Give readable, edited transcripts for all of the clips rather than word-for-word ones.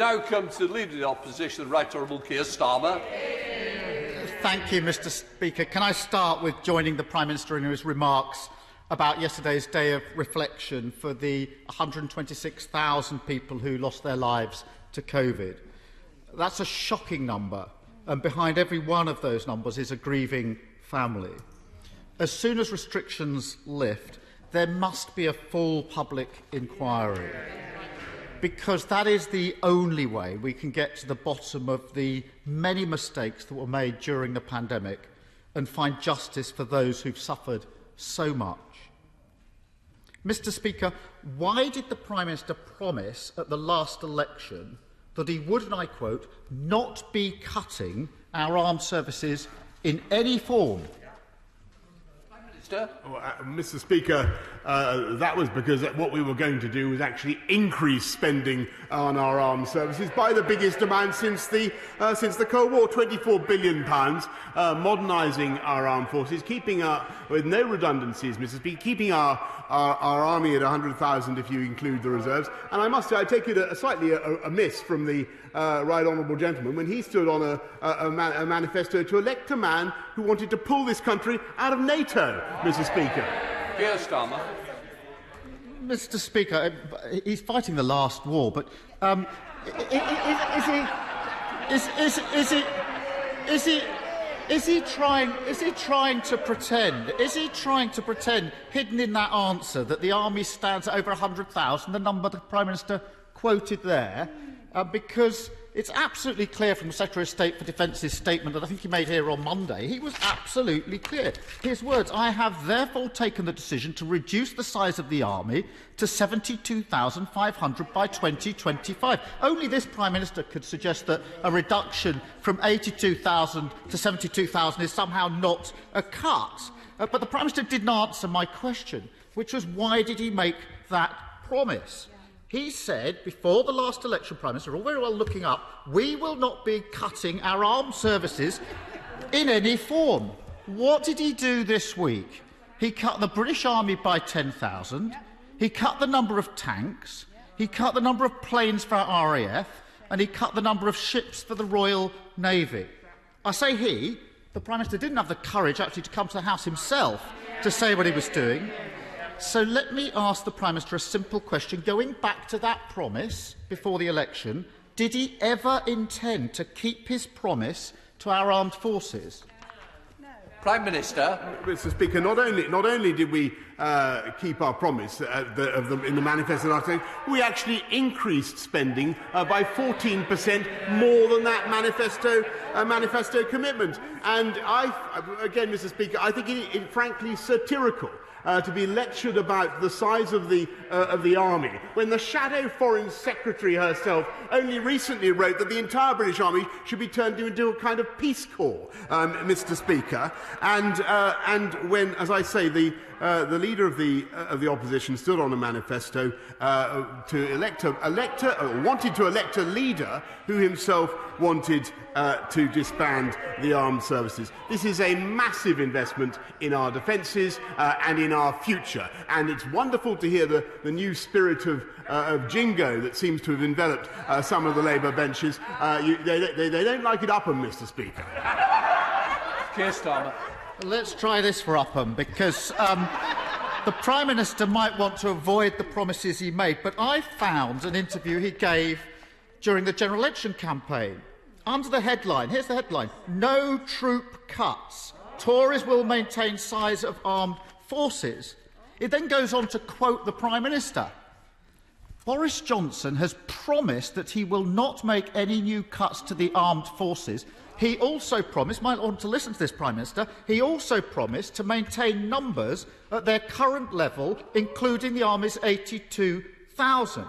Now come to the Leader of the Opposition, the Right Honourable Keir Starmer. Thank you, Mr Speaker. Can I start with joining the Prime Minister in his remarks about yesterday's day of reflection for the 126,000 people who lost their lives to COVID. That's a shocking number, and behind every one of those numbers is a grieving family. As soon as restrictions lift, there must be a full public inquiry, because that is the only way we can get to the bottom of the many mistakes that were made during the pandemic and find justice for those who've suffered so much. Mr Speaker, why did the Prime Minister promise at the last election that he would, and I quote, not be cutting our armed services in any form? Mr Speaker, that was because what we were going to do was actually increase spending on our armed services by the biggest amount since the Cold War, £24 billion, modernising our armed forces, keeping with no redundancies, Mr Speaker, keeping our army at 100,000 if you include the reserves. And I must say, I take it slightly amiss from the right honourable gentleman when he stood on a manifesto to elect a man who wanted to pull this country out of NATO, Mr Speaker. Keir Starmer. Mr Speaker, he's fighting the last war, but is he trying to pretend, hidden in that answer, that the army stands at over 100,000, the number the Prime Minister quoted there, because it's absolutely clear from the Secretary of State for Defence's statement that I think he made here on Monday. He was absolutely clear. His words: "I have therefore taken the decision to reduce the size of the army to 72,500 by 2025. Only this Prime Minister could suggest that a reduction from 82,000 to 72,000 is somehow not a cut. But the Prime Minister didn't answer my question, which was why did he make that promise? He said, before the last election, Prime Minister, all very well looking up, we will not be cutting our armed services in any form. What did he do this week? He cut the British Army by 10,000, he cut the number of tanks, he cut the number of planes for our RAF, and he cut the number of ships for the Royal Navy. I say he, the Prime Minister didn't have the courage actually to come to the House himself to say what he was doing. So let me ask the Prime Minister a simple question. Going back to that promise before the election, did he ever intend to keep his promise to our armed forces? No. Prime Minister. Mr Speaker, not only did we keep our promise in the manifesto, we actually increased spending by 14% more than that manifesto commitment. And again, Mr Speaker, I think it frankly satirical to be lectured about the size of the army, when the shadow Foreign Secretary herself only recently wrote that the entire British Army should be turned into a kind of Peace Corps, Mr Speaker. And when, as I say, the leader of the opposition stood on a manifesto wanted to elect a leader who himself wanted to disband the armed services. This is a massive investment in our defences and in our future, and it's wonderful to hear the new spirit of jingo that seems to have enveloped some of the Labour benches. They don't like it Upham, Mr Speaker. Keir Starmer. Let's try this for Upham, because the Prime Minister might want to avoid the promises he made, but I found an interview he gave during the general election campaign. Under the headline, here's the headline: "No troop cuts. Tories will maintain size of armed forces." It then goes on to quote the Prime Minister. Boris Johnson has promised that he will not make any new cuts to the armed forces. He also promised, might want to listen to this, Prime Minister, he also promised to maintain numbers at their current level, including the Army's 82,000.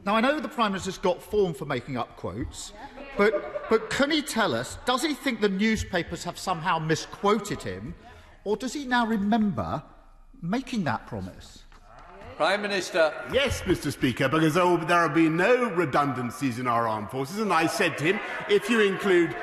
Now, I know the Prime Minister's got form for making up quotes, but can he tell us, does he think the newspapers have somehow misquoted him, or does he now remember making that promise? Prime Minister. Yes, Mr. Speaker, because there have been no redundancies in our armed forces, and I said to him, if you include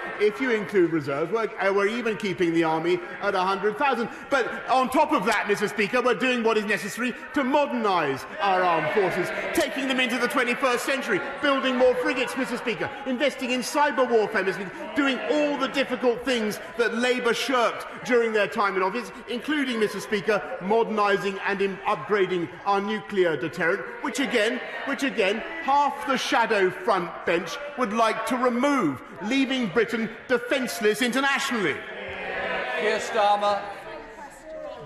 reserves, we're even keeping the army at 100,000. But on top of that, Mr. Speaker, we're doing what is necessary to modernise our armed forces, taking them into the 21st century, building more frigates, Mr. Speaker, investing in cyber warfare, Mr. Speaker, doing all the difficult things that Labour shirked during their time in office, including, Mr. Speaker, modernising and upgrading our nuclear deterrent, which again, half the shadow front bench would like to remove, leaving Britain defenceless internationally. Keir Starmer.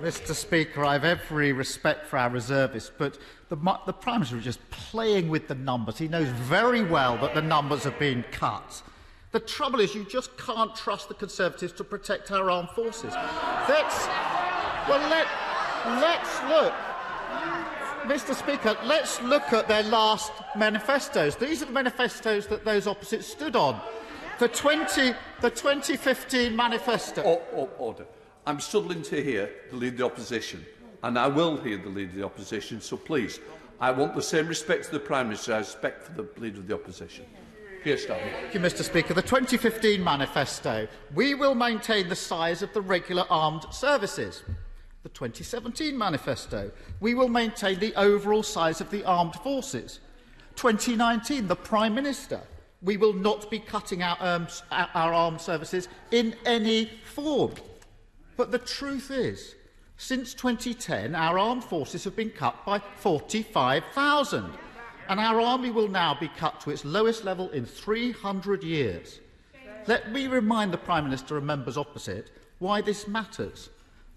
Mr. Speaker, I have every respect for our reservists, but the Prime Minister is just playing with the numbers. He knows very well that the numbers have been cut. The trouble is you just can't trust the Conservatives to protect our armed forces. Let's look. Mr. Speaker, let's look at their last manifestos. These are the manifestos that those opposites stood on. The 2015 manifesto. Order. I'm struggling to hear the Leader of the Opposition, and I will hear the Leader of the Opposition, so please, I want the same respect to the Prime Minister as respect for the Leader of the Opposition. Keir Starmer. Thank you, Mr. Speaker. The 2015 manifesto. We will maintain the size of the regular armed services. The 2017 manifesto. We will maintain the overall size of the armed forces. 2019, the Prime Minister. We will not be cutting our armed services in any form. But the truth is, since 2010, our armed forces have been cut by 45,000. And our army will now be cut to its lowest level in 300 years. Let me remind the Prime Minister and members opposite why this matters.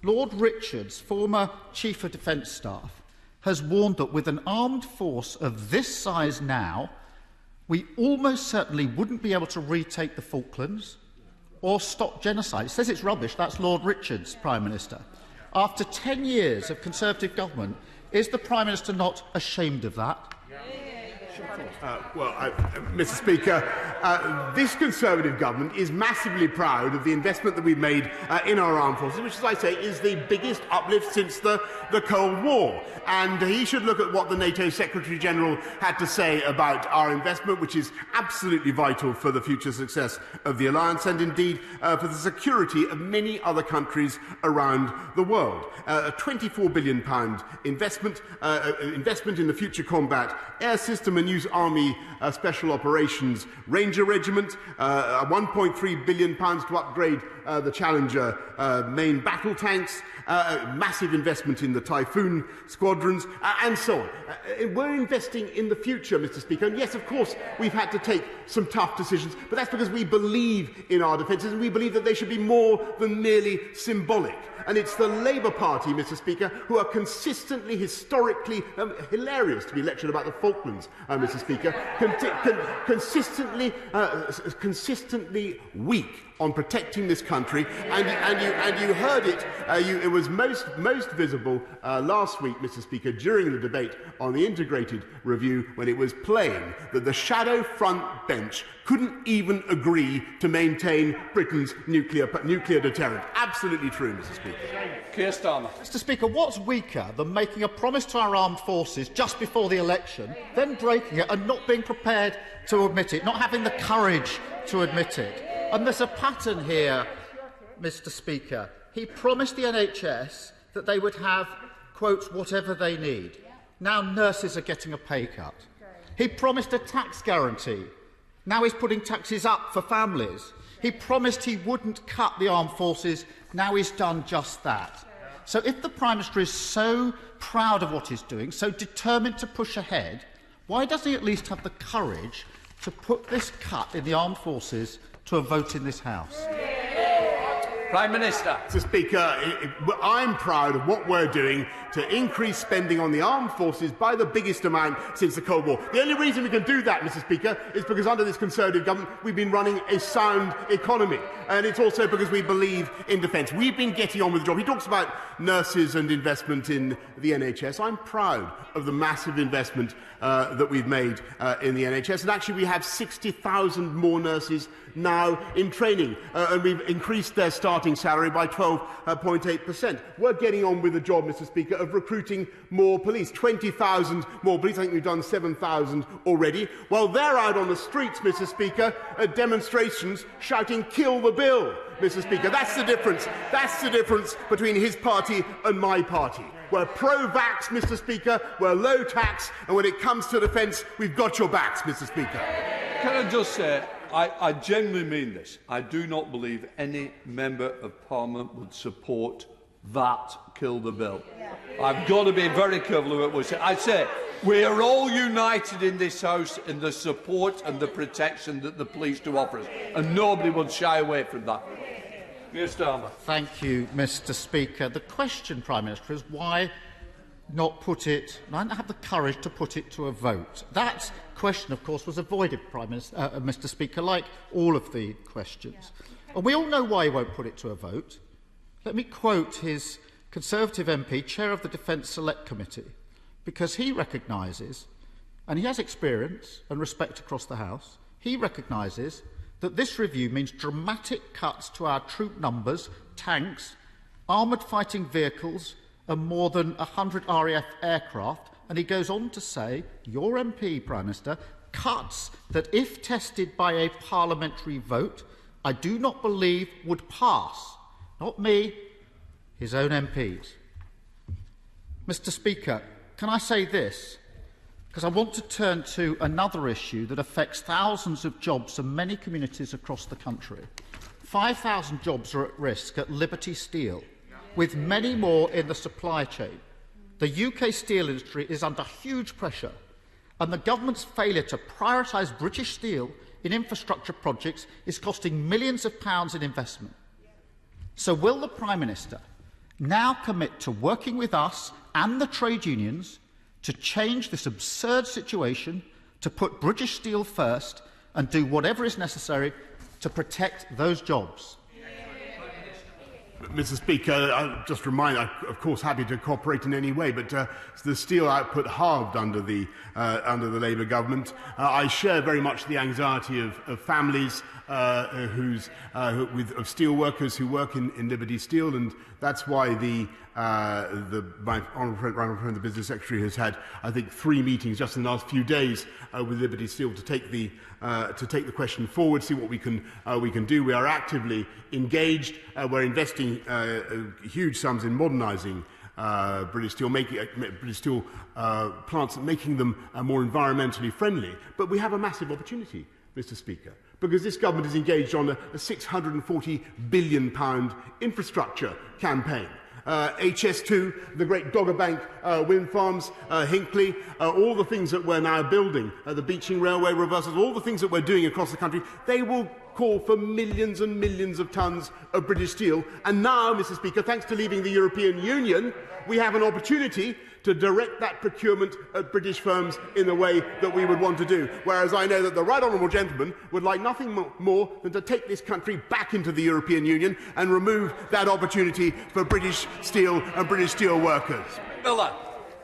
Lord Richards, former Chief of Defence Staff, has warned that with an armed force of this size now, we almost certainly wouldn't be able to retake the Falklands or stop genocide. He says it's rubbish. That's Lord Richards, Prime Minister. After 10 years of Conservative government, is the Prime Minister not ashamed of that? Mr. Speaker, this Conservative government is massively proud of the investment that we've made in our armed forces, which, as I say, is the biggest uplift since the Cold War. And he should look at what the NATO Secretary-General had to say about our investment, which is absolutely vital for the future success of the alliance and, indeed, for the security of many other countries around the world. A £24 billion investment in the future combat air system and use Army Special Operations Ranger Regiment, £1.3 billion to upgrade the Challenger main battle tanks, massive investment in the Typhoon squadrons, and so on. We're investing in the future, Mr. Speaker, and yes, of course, we've had to take some tough decisions, but that's because we believe in our defences and we believe that they should be more than merely symbolic. And it's the Labour Party, Mr. Speaker, who are consistently, historically, hilarious to be lectured about the Falklands, Mr. Speaker, consistently weak on protecting this country, and you heard it. It was most visible last week, Mr. Speaker, during the debate on the integrated review, when it was plain that the shadow front bench couldn't even agree to maintain Britain's nuclear deterrent. Absolutely true, Mr. Speaker. Keir Starmer. Mr. Speaker, what's weaker than making a promise to our armed forces just before the election, then breaking it and not being prepared to admit it, not having the courage to admit it? And there's a pattern here, Mr. Speaker. He promised the NHS that they would have, quote, whatever they need. Now nurses are getting a pay cut. He promised a tax guarantee. Now he's putting taxes up for families. He promised he wouldn't cut the armed forces. Now he's done just that. So if the Prime Minister is so proud of what he's doing, so determined to push ahead, why doesn't he at least have the courage to put this cut in the armed forces to a vote in this House? Prime Minister. Mr. Speaker, I'm proud of what we're doing to increase spending on the armed forces by the biggest amount since the Cold War. The only reason we can do that, Mr. Speaker, is because under this Conservative government we've been running a sound economy, and it's also because we believe in defence. We've been getting on with the job. He talks about nurses and investment in the NHS. I'm proud of the massive investment that we've made in the NHS, and actually we have 60,000 more nurses now in training, and we've increased their starting salary by 12.8%. We're getting on with the job, Mr. Speaker, of recruiting more police. 20,000 more police. I think we've done 7,000 already. While they're out on the streets, Mr. Speaker, at demonstrations shouting, "Kill the bill," Mr. Speaker. That's the difference. That's the difference between his party and my party. We're pro-vax, Mr. Speaker. We're low tax. And when it comes to defence, we've got your backs, Mr. Speaker. Can I just say, I genuinely mean this. I do not believe any member of Parliament would support that kill the bill. I've got to be very careful of what we say. I say we are all united in this House in the support and the protection that the police do offer us, and nobody would shy away from that. Keir Starmer. Thank you, Mr. Speaker. The question, Prime Minister, is why not put it, not have the courage to put it to a vote? That question, of course, was avoided, Mr. Speaker, like all of the questions. And we all know why he won't put it to a vote. Let me quote his Conservative MP, Chair of the Defence Select Committee, because he recognises, and he has experience and respect across the House, he recognises that this review means dramatic cuts to our troop numbers, tanks, armoured fighting vehicles and more than 100 RAF aircraft. And he goes on to say, your MP, Prime Minister, cuts that, if tested by a parliamentary vote, I do not believe would pass. Not me, his own MPs. Mr. Speaker, can I say this? Because I want to turn to another issue that affects thousands of jobs in many communities across the country. 5,000 jobs are at risk at Liberty Steel, with many more in the supply chain. The UK steel industry is under huge pressure, and the government's failure to prioritise British steel in infrastructure projects is costing millions of pounds in investment. So will the Prime Minister now commit to working with us and the trade unions to change this absurd situation, to put British steel first and do whatever is necessary to protect those jobs? Mr. Speaker, I'll just remind, I'm of course happy to cooperate in any way, but the steel output halved under the Labour government. I share very much the anxiety of families of steel workers who work in Liberty Steel, and that's why my honourable friend, the Business Secretary, has had, I think, 3 meetings just in the last few days with Liberty Steel to take the question forward, see what we can do. We are actively engaged. We're investing huge sums in modernising British Steel, British Steel plants, making them more environmentally friendly. But we have a massive opportunity, Mr. Speaker, because this government is engaged on a £640 billion infrastructure campaign. HS2, the great Dogger Bank wind farms, Hinkley, all the things that we're now building, the Beeching Railway reversals, all the things that we're doing across the country, they will call for millions and millions of tonnes of British steel. And now, Mr. Speaker, thanks to leaving the European Union, we have an opportunity to direct that procurement at British firms in the way that we would want to do. Whereas I know that the right honourable gentleman would like nothing more than to take this country back into the European Union and remove that opportunity for British steel and British steel workers. Miller.